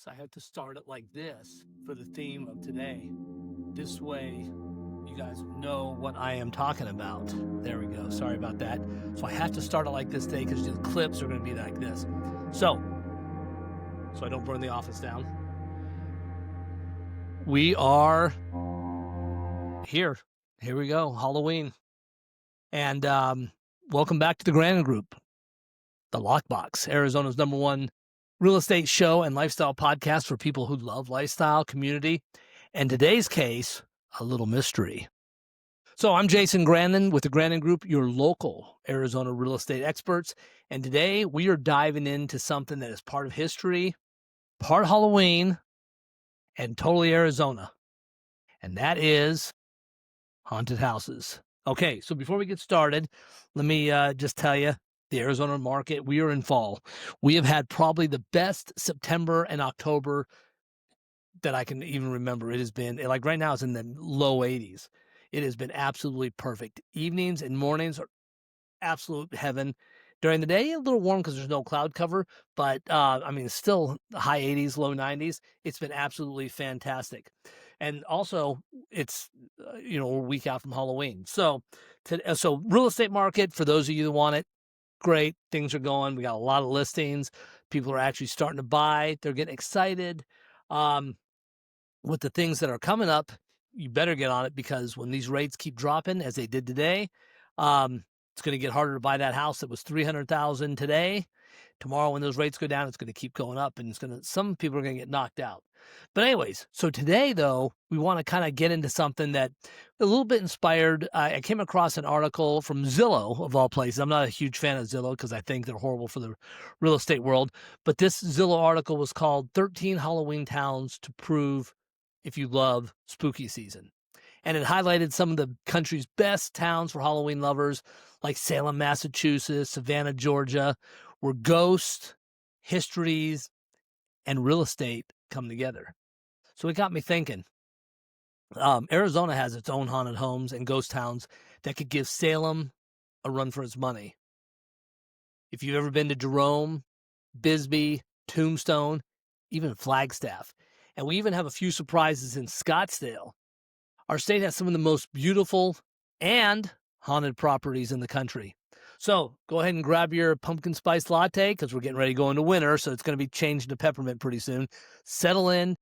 I have to start it like this for the theme of today. This way, you guys know what I am talking about. There we go. Sorry about that. So I have to start it like this today because the clips are going to be like this. So I don't burn the office down. We are here. Here we go. Halloween. And welcome back to the Grandon Group, the LOCKBOX, Arizona's #1 real estate show and lifestyle podcast for people who love lifestyle, community, and today's case, a little mystery. So I'm Jason Grandon with the Grandon Group, your local Arizona real estate experts. And today we are diving into something that is part of history, part Halloween, and totally Arizona. And that is haunted houses. Okay, so before we get started, let me just tell you, the Arizona market, we are in fall. We have had probably the best September and October that I can even remember. It has been, like right now, it's in the low 80s. It has been absolutely perfect. Evenings and mornings are absolute heaven. During the day, a little warm because there's no cloud cover, but I mean, still high 80s, low 90s. It's been absolutely fantastic. And also, it's, a week out from Halloween. So real estate market, for those of you that want it, great. Things are going. We got a lot of listings. People are actually starting to buy. They're getting excited. With the things that are coming up, you better get on it because when these rates keep dropping, as they did today, it's going to get harder to buy that house that was $300,000 today. Tomorrow, when those rates go down, it's going to keep going up, and some people are going to get knocked out. But anyways, so today, though, we want to kind of get into something that a little bit inspired. I came across an article from Zillow, of all places. I'm not a huge fan of Zillow because I think they're horrible for the real estate world. But this Zillow article was called 13 Halloween Towns to Prove If You Love Spooky Season. And it highlighted some of the country's best towns for Halloween lovers, like Salem, Massachusetts, Savannah, Georgia, where ghosts, histories, and real estate come together. So it got me thinking. Arizona has its own haunted homes and ghost towns that could give Salem a run for its money. If you've ever been to Jerome, Bisbee, Tombstone, even Flagstaff, and we even have a few surprises in Scottsdale. Our state has some of the most beautiful and haunted properties in the country. So go ahead and grab your pumpkin spice latte because we're getting ready to go into winter, so it's going to be changed to peppermint pretty soon. Settle in,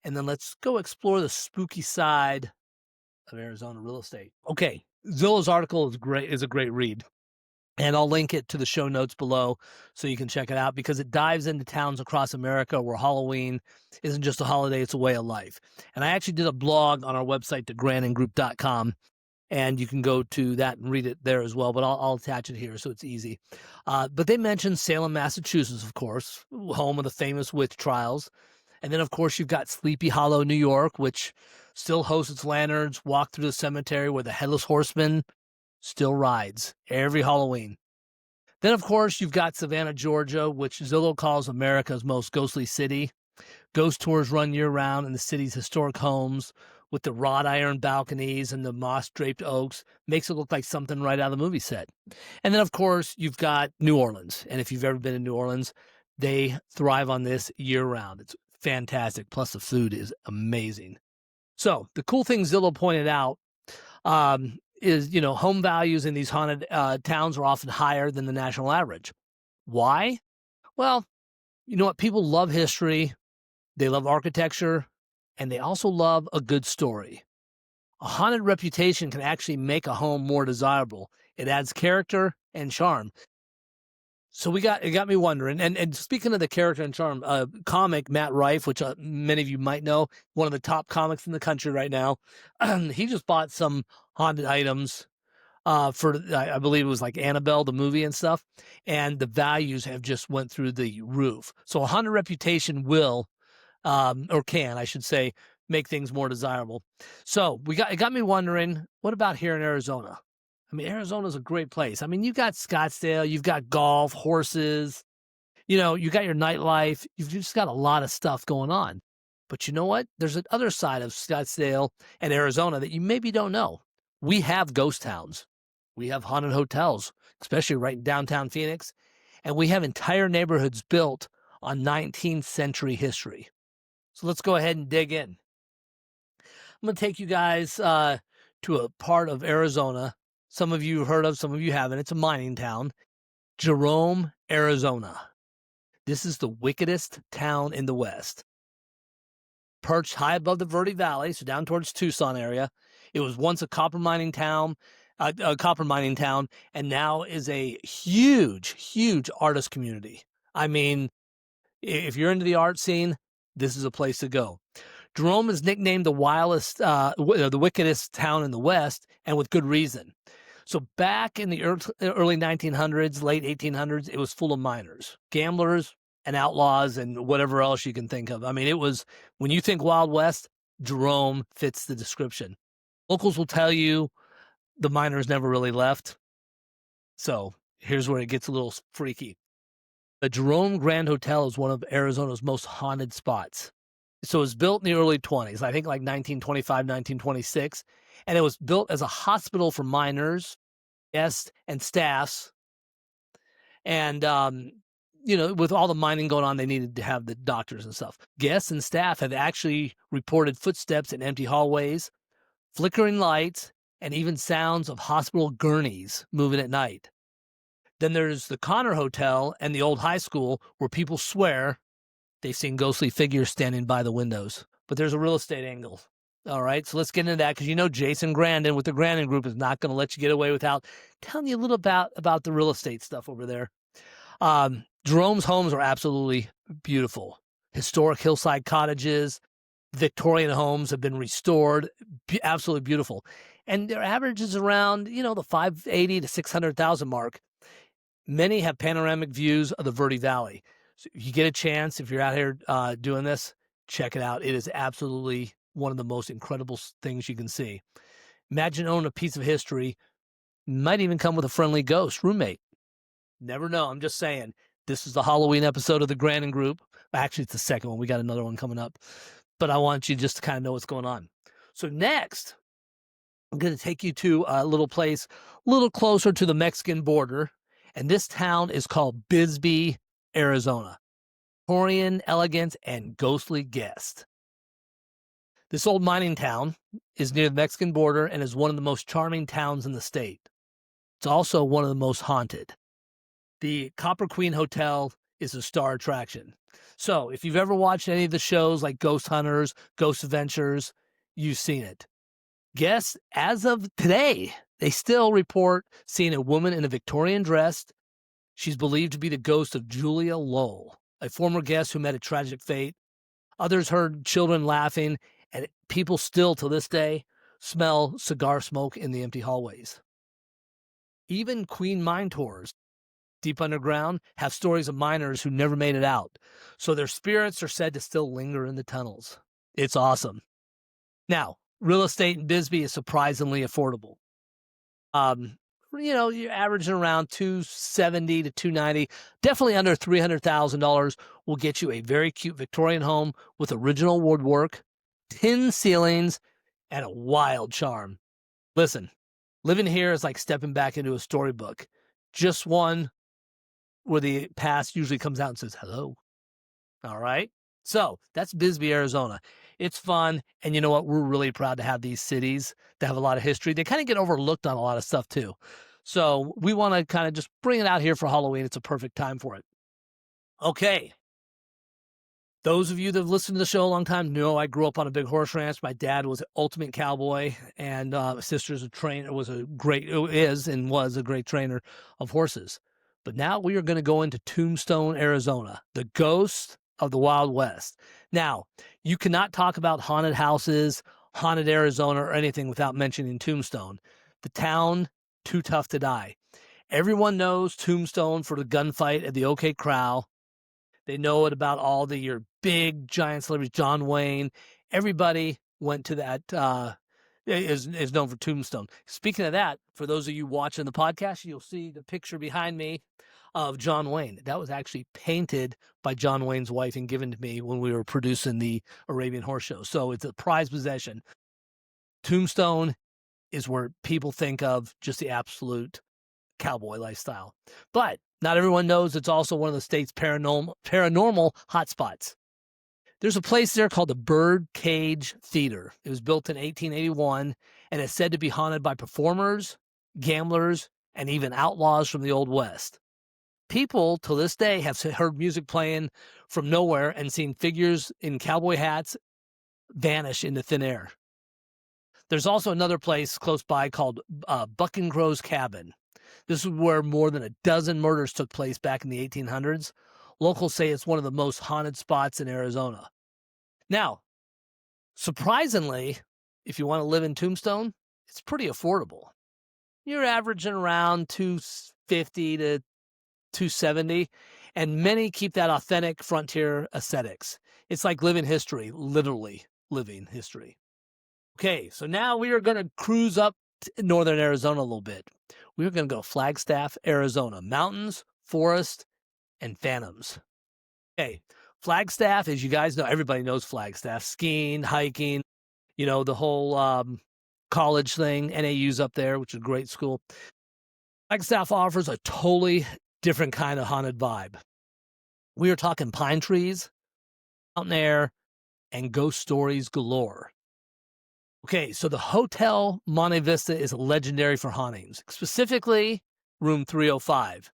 and then let's go explore the spooky side of Arizona real estate. Okay, Zillow's article is a great read. And I'll link it to the show notes below so you can check it out because it dives into towns across America where Halloween isn't just a holiday, it's a way of life. And I actually did a blog on our website, thegrandongroup.com, and you can go to that and read it there as well, but I'll attach it here so it's easy. But they mentioned Salem, Massachusetts, of course, home of the famous witch trials. And then, of course, you've got Sleepy Hollow, New York, which still hosts its lanterns, walk through the cemetery where the Headless Horseman still rides every Halloween. Then, of course, you've got Savannah, Georgia, which Zillow calls America's most ghostly city. Ghost tours run year-round in the city's historic homes with the wrought iron balconies and the moss-draped oaks. Makes it look like something right out of the movie set. And then, of course, you've got New Orleans. And if you've ever been to New Orleans, they thrive on this year-round. It's fantastic. Plus, the food is amazing. So the cool thing Zillow pointed out is, home values in these haunted towns are often higher than the national average. Why? Well, you know what? People love history. They love architecture, and they also love a good story. A haunted reputation can actually make a home more desirable. It adds character and charm. So it got me wondering, and speaking of the character and charm, comic Matt Rife, which many of you might know, one of the top comics in the country right now, he just bought some haunted items for, I believe it was like Annabelle, the movie and stuff, and the values have just went through the roof. So a haunted reputation will, or can, I should say, make things more desirable. So it got me wondering, what about here in Arizona? I mean, Arizona's a great place. I mean, you've got Scottsdale, you've got golf, horses, you got your nightlife. You've just got a lot of stuff going on. But you know what? There's an other side of Scottsdale and Arizona that you maybe don't know. We have ghost towns. We have haunted hotels, especially right in downtown Phoenix. And we have entire neighborhoods built on 19th century history. So let's go ahead and dig in. I'm going to take you guys to a part of Arizona. Some of you have heard of, some of you haven't. It's a mining town, Jerome, Arizona. This is the wickedest town in the West. Perched high above the Verde Valley, so down towards Tucson area. It was once a copper mining town, and now is a huge, huge artist community. I mean, if you're into the art scene, this is a place to go. Jerome is nicknamed the the wickedest town in the West, and with good reason. So back in the early 1900s, late 1800s, it was full of miners, gamblers, and outlaws, and whatever else you can think of. I mean, it was, when you think Wild West, Jerome fits the description. Locals will tell you the miners never really left. So here's where it gets a little freaky. The Jerome Grand Hotel is one of Arizona's most haunted spots. So it was built in the early 20s, I think like 1925, 1926. And it was built as a hospital for miners, guests, and staffs. And, with all the mining going on, they needed to have the doctors and stuff. Guests and staff have actually reported footsteps in empty hallways, flickering lights, and even sounds of hospital gurneys moving at night. Then there's the Connor Hotel and the old high school, where people swear they've seen ghostly figures standing by the windows. But there's a real estate angle. All right, so let's get into that, because Jason Grandon with the Grandon Group is not going to let you get away without telling you a little about the real estate stuff over there. Jerome's homes are absolutely beautiful. Historic hillside cottages, Victorian homes have been restored, absolutely beautiful. And their average is around, the 580 to 600,000 mark. Many have panoramic views of the Verde Valley. So if you get a chance, if you're out here doing this, check it out. It is absolutely one of the most incredible things you can see. Imagine owning a piece of history. Might even come with a friendly ghost roommate. Never know. I'm just saying. This is the Halloween episode of the Grandon Group. Actually, it's the second one. We got another one coming up. But I want you just to kind of know what's going on. So next, I'm going to take you to a little place a little closer to the Mexican border. And this town is called Bisbee, Arizona. Victorian elegance and ghostly guest. This old mining town is near the Mexican border and is one of the most charming towns in the state. It's also one of the most haunted. The Copper Queen Hotel is a star attraction. So if you've ever watched any of the shows like Ghost Hunters, Ghost Adventures, you've seen it. Guests, as of today, they still report seeing a woman in a Victorian dress. She's believed to be the ghost of Julia Lowell, a former guest who met a tragic fate. Others heard children laughing, and people still, to this day, smell cigar smoke in the empty hallways. Even Queen mine tours, deep underground, have stories of miners who never made it out, so their spirits are said to still linger in the tunnels. It's awesome. Now, real estate in Bisbee is surprisingly affordable. You're averaging around $270 to $290. Definitely under $300,000 will get you a very cute Victorian home with original woodwork, tin ceilings, and a wild charm. Listen, living here is like stepping back into a storybook. Just one where the past usually comes out and says hello. All right? So that's Bisbee, Arizona. It's fun. And you know what? We're really proud to have these cities that have a lot of history. They kind of get overlooked on a lot of stuff too. So we want to kind of just bring it out here for Halloween. It's a perfect time for it. Okay. Those of you that have listened to the show a long time know I grew up on a big horse ranch. My dad was an ultimate cowboy, and my sister's was a great trainer of horses. But now we are going to go into Tombstone, Arizona, the ghost of the Wild West. Now, you cannot talk about haunted houses, haunted Arizona, or anything without mentioning Tombstone. The town, too tough to die. Everyone knows Tombstone for the gunfight at the OK Corral. They know it about all your big giant celebrities, John Wayne. Everybody went to that, is known for Tombstone. Speaking of that, for those of you watching the podcast, you'll see the picture behind me of John Wayne. That was actually painted by John Wayne's wife and given to me when we were producing the Arabian Horse Show. So it's a prized possession. Tombstone is where people think of just the absolute cowboy lifestyle. But not everyone knows it's also one of the state's paranormal hotspots. There's a place there called the Birdcage Theater. It was built in 1881 and is said to be haunted by performers, gamblers, and even outlaws from the Old West. People to this day have heard music playing from nowhere and seen figures in cowboy hats vanish into thin air. There's also another place close by called Buck and Crow's Cabin. This is where more than a dozen murders took place back in the 1800s. Locals say it's one of the most haunted spots in Arizona. Now, surprisingly, if you want to live in Tombstone, it's pretty affordable. You're averaging around $250 to $270, and many keep that authentic frontier aesthetics. It's like living history, literally living history. Okay, so now we are going to cruise up to northern Arizona a little bit. We're going to go Flagstaff, Arizona. Mountains, forest, and phantoms. Okay, Flagstaff, as you guys know, everybody knows Flagstaff. Skiing, hiking, the whole college thing. NAU's up there, which is a great school. Flagstaff offers a totally different kind of haunted vibe. We are talking pine trees, mountain air, and ghost stories galore. Okay, so the Hotel Monte Vista is legendary for hauntings, specifically room 305.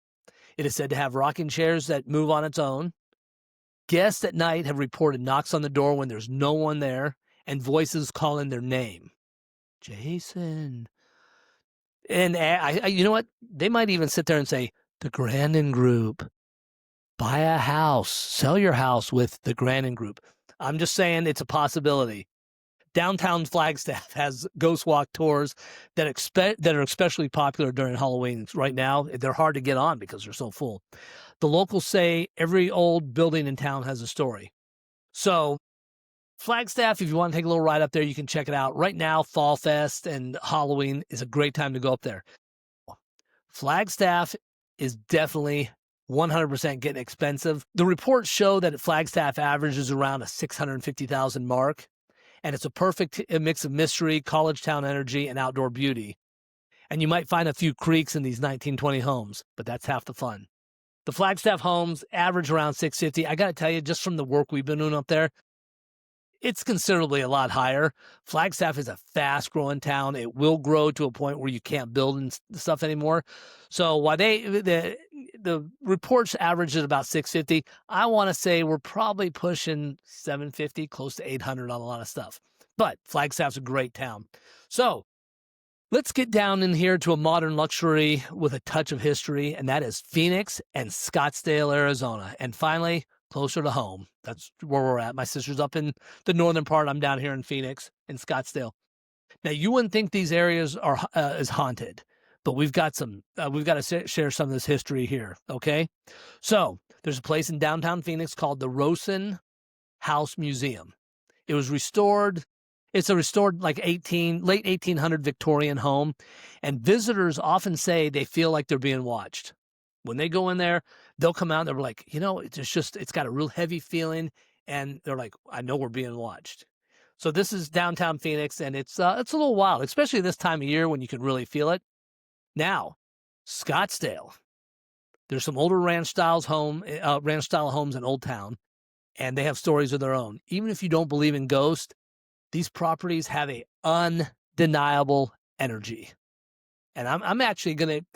It is said to have rocking chairs that move on its own. Guests at night have reported knocks on the door when there's no one there and voices calling their name. Jason. And you know what? They might even sit there and say, the Grandon Group. Buy a house. Sell your house with the Grandon Group. I'm just saying it's a possibility. Downtown Flagstaff has ghost walk tours that are especially popular during Halloween. Right now, they're hard to get on because they're so full. The locals say every old building in town has a story. So Flagstaff, if you want to take a little ride up there, you can check it out. Right now, Fall Fest and Halloween is a great time to go up there. Flagstaff is definitely 100% getting expensive. The reports show that Flagstaff averages around a $650,000 mark. And it's a perfect mix of mystery, college town energy, and outdoor beauty. And you might find a few creaks in these 1920 homes, but that's half the fun. The Flagstaff homes average around $650,000. I got to tell you, just from the work we've been doing up there, it's considerably a lot higher. Flagstaff is a fast-growing town. It will grow to a point where you can't build and stuff anymore. So while the reports average at about $650,000, I want to say we're probably pushing $750,000, close to $800,000 on a lot of stuff. But Flagstaff's a great town. So let's get down in here to a modern luxury with a touch of history, and that is Phoenix and Scottsdale, Arizona. And finally, closer to home. That's where we're at. My sister's up in the northern part. I'm down here in Phoenix, in Scottsdale. Now, you wouldn't think these areas are is haunted, but we've got to share some of this history here, okay? So there's a place in downtown Phoenix called the Rosen House Museum. It was restored. It's a restored late 1800 Victorian home, and visitors often say they feel like they're being watched. When they go in there, they'll come out and they're like, it's got a real heavy feeling, and they're like, I know we're being watched. So this is downtown Phoenix, and it's a little wild, especially this time of year when you can really feel it. Now, Scottsdale. There's some older ranch-style homes in Old Town, and they have stories of their own. Even if you don't believe in ghosts, these properties have a undeniable energy. And I'm actually going to,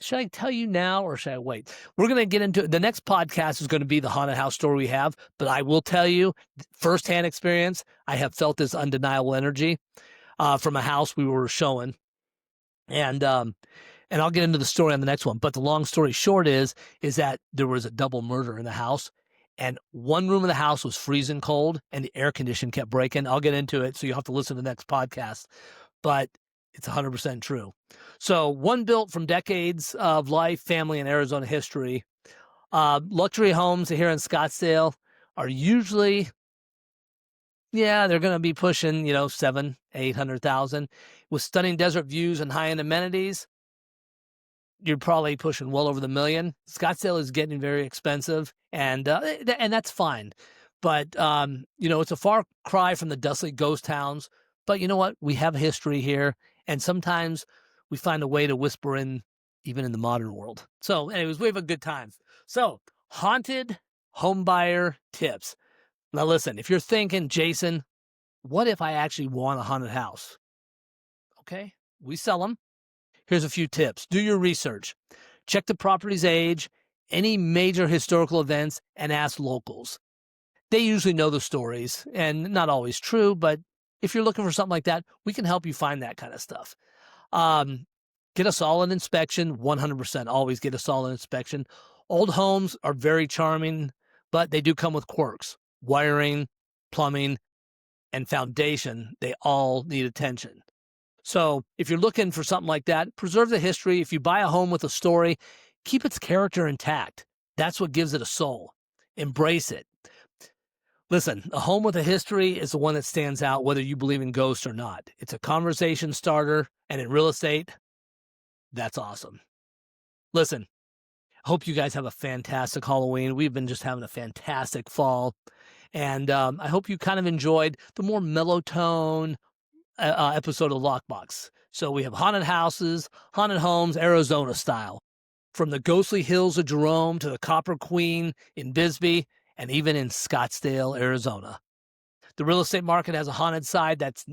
should I tell you now or should I wait? We're going to get into the next podcast is going to be the haunted house story we have, but I will tell you firsthand experience. I have felt this undeniable energy from a house we were showing. And I'll get into the story on the next one. But the long story short is that there was a double murder in the house, and one room of the house was freezing cold, and the air condition kept breaking. I'll get into it, so you'll have to listen to the next podcast. But it's 100% true. So one built from decades of life, family, and Arizona history. Luxury homes here in Scottsdale are usually, they're going to be pushing, $700,000, $800,000. With stunning desert views and high-end amenities, you're probably pushing well over the $1 million. Scottsdale is getting very expensive, and that's fine. But, it's a far cry from the dusty ghost towns. But you know what? We have history here, and sometimes we find a way to whisper in, even in the modern world. So anyways, we have a good time. So haunted home buyer tips. Now, listen, if you're thinking, Jason, what if I actually want a haunted house? Okay, we sell them. Here's a few tips. Do your research. Check the property's age, any major historical events, and ask locals. They usually know the stories, and not always true, but if you're looking for something like that, we can help you find that kind of stuff. Get a solid inspection, 100%. Always get a solid inspection. Old homes are very charming, but they do come with quirks. Wiring, plumbing, and foundation, they all need attention. So if you're looking for something like that, preserve the history. If you buy a home with a story, keep its character intact. That's what gives it a soul. Embrace it. Listen, a home with a history is the one that stands out whether you believe in ghosts or not. It's a conversation starter, and in real estate, that's awesome. Listen, I hope you guys have a fantastic Halloween. We've been just having a fantastic fall, and I hope you kind of enjoyed the more mellow tone episode of Lockbox. So we have haunted houses, haunted homes, Arizona style. From the ghostly hills of Jerome to the Copper Queen in Bisbee, and even in Scottsdale, Arizona. The real estate market has a haunted side that's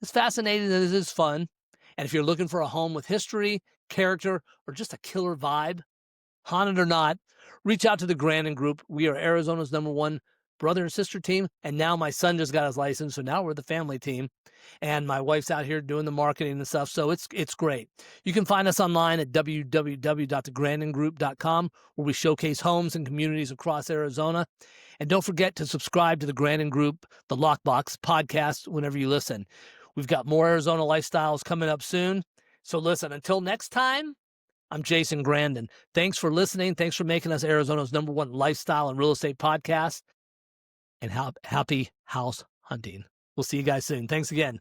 as fascinating as it is fun. And if you're looking for a home with history, character, or just a killer vibe, haunted or not, reach out to the Grandon Group. We are Arizona's #1 brother and sister team. And now my son just got his license, so now we're the family team. And my wife's out here doing the marketing and stuff, so it's great. You can find us online at www.thegrandongroup.com, where we showcase homes and communities across Arizona. And don't forget to subscribe to the Grandon Group, the Lockbox podcast, whenever you listen. We've got more Arizona lifestyles coming up soon. So listen, until next time, I'm Jason Grandon. Thanks for listening. Thanks for making us Arizona's #1 lifestyle and real estate podcast. And happy house hunting. We'll see you guys soon. Thanks again.